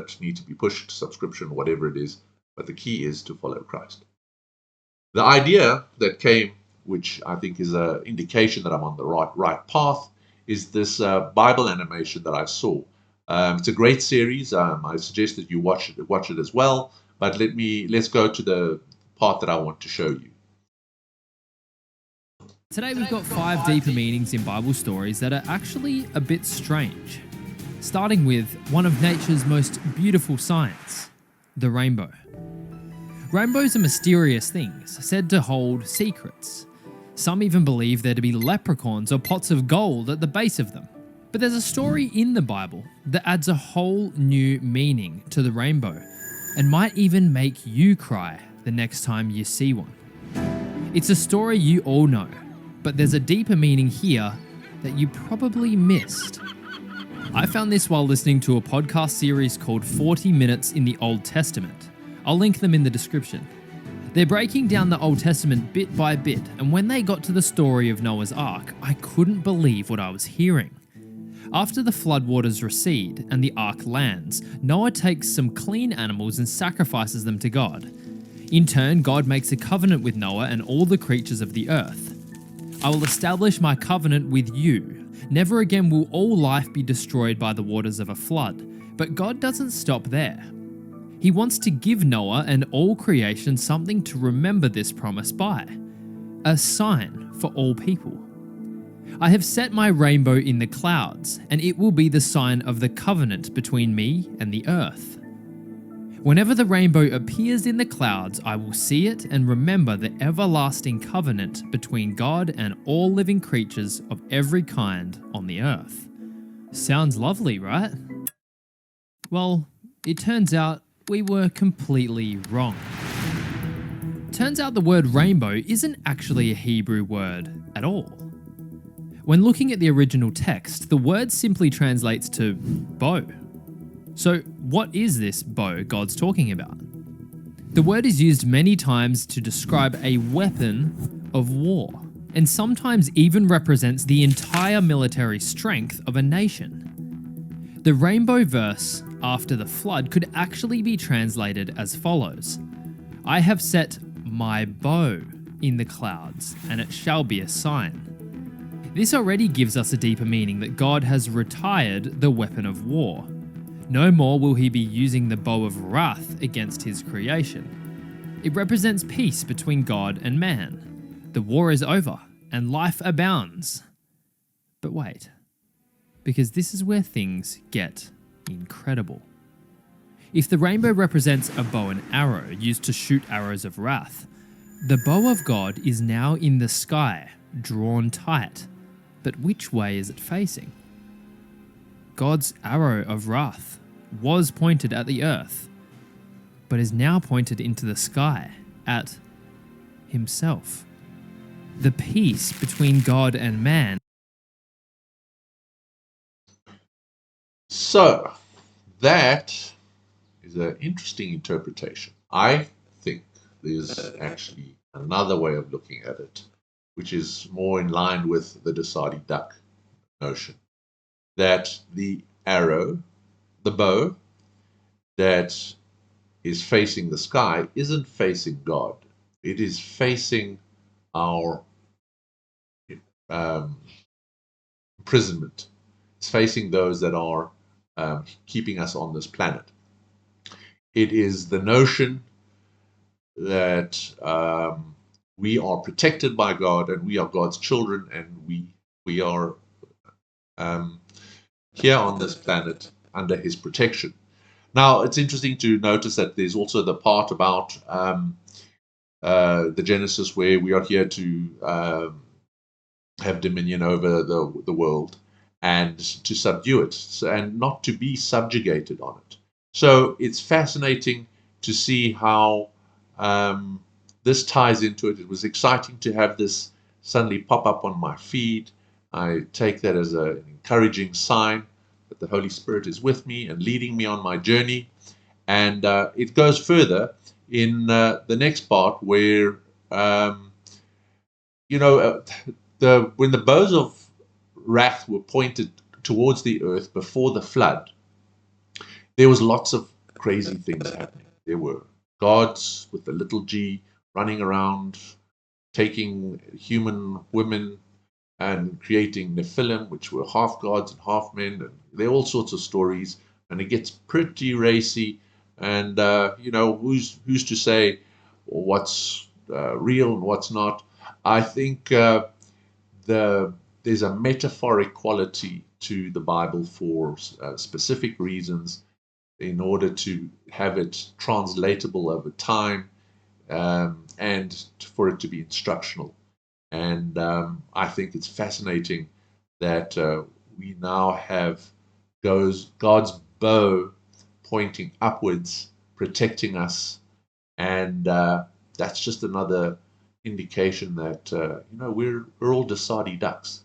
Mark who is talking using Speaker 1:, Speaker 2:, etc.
Speaker 1: that need to be pushed, subscription, whatever it is. But the key is to follow Christ. The idea that came, which I think is an indication that I'm on the right path, is this Bible animation that I saw. It's a great series. I suggest that you watch it as well. But let's go to the part that I want to show you.
Speaker 2: Today we've got 5 deeper meanings in Bible stories that are actually a bit strange. Starting with one of nature's most beautiful signs, the rainbow. Rainbows are mysterious things, said to hold secrets. Some even believe there to be leprechauns or pots of gold at the base of them. But there's a story in the Bible that adds a whole new meaning to the rainbow and might even make you cry the next time you see one. It's a story you all know, but there's a deeper meaning here that you probably missed. I found this while listening to a podcast series called 40 Minutes in the Old Testament. I'll link them in the description. They're breaking down the Old Testament bit by bit, and when they got to the story of Noah's Ark, I couldn't believe what I was hearing. After the floodwaters recede and the ark lands, Noah takes some clean animals and sacrifices them to God. In turn, God makes a covenant with Noah and all the creatures of the earth. I will establish my covenant with you. Never again will all life be destroyed by the waters of a flood. But God doesn't stop there. He wants to give Noah and all creation something to remember this promise by. A sign for all people. I have set my rainbow in the clouds, and it will be the sign of the covenant between me and the earth. Whenever the rainbow appears in the clouds, I will see it and remember the everlasting covenant between God and all living creatures of every kind on the earth. Sounds lovely, right? Well, it turns out we were completely wrong. Turns out the word rainbow isn't actually a Hebrew word at all. When looking at the original text, the word simply translates to bow. So what is this bow God's talking about? The word is used many times to describe a weapon of war, and sometimes even represents the entire military strength of a nation. The rainbow verse after the flood could actually be translated as follows: I have set my bow in the clouds, and it shall be a sign. This already gives us a deeper meaning that God has retired the weapon of war. No more will he be using the bow of wrath against his creation. It represents peace between God and man. The war is over, and life abounds. But wait, because this is where things get incredible. If the rainbow represents a bow and arrow used to shoot arrows of wrath, the bow of God is now in the sky, drawn tight. But which way is it facing? God's arrow of wrath was pointed at the earth, but is now pointed into the sky, at himself. The peace between God and man.
Speaker 1: So, that is an interesting interpretation. I think there's actually another way of looking at it, which is more in line with the Dosadi-duck notion. That the arrow, the bow, that is facing the sky isn't facing God. It is facing our imprisonment. It's facing those that are keeping us on this planet. It is the notion that we are protected by God and we are God's children, and we are here on this planet under his protection. Now, it's interesting to notice that there's also the part about the Genesis where we are here to have dominion over the world and to subdue it, and not to be subjugated on it. So it's fascinating to see how this ties into it. It was exciting to have this suddenly pop up on my feed. I take that as an encouraging sign that the Holy Spirit is with me and leading me on my journey. And it goes further in the next part where, when the bows of wrath were pointed towards the earth before the flood, there was lots of crazy things happening. There were gods with the little g running around, taking human women and creating Nephilim, which were half gods and half men. And there are all sorts of stories, and it gets pretty racy. And who's to say what's real and what's not? I think there's a metaphoric quality to the Bible for specific reasons, in order to have it translatable over time, and for it to be instructional. And I think it's fascinating that we now have God's bow pointing upwards, protecting us, and that's just another indication that we're all Dosadi ducks.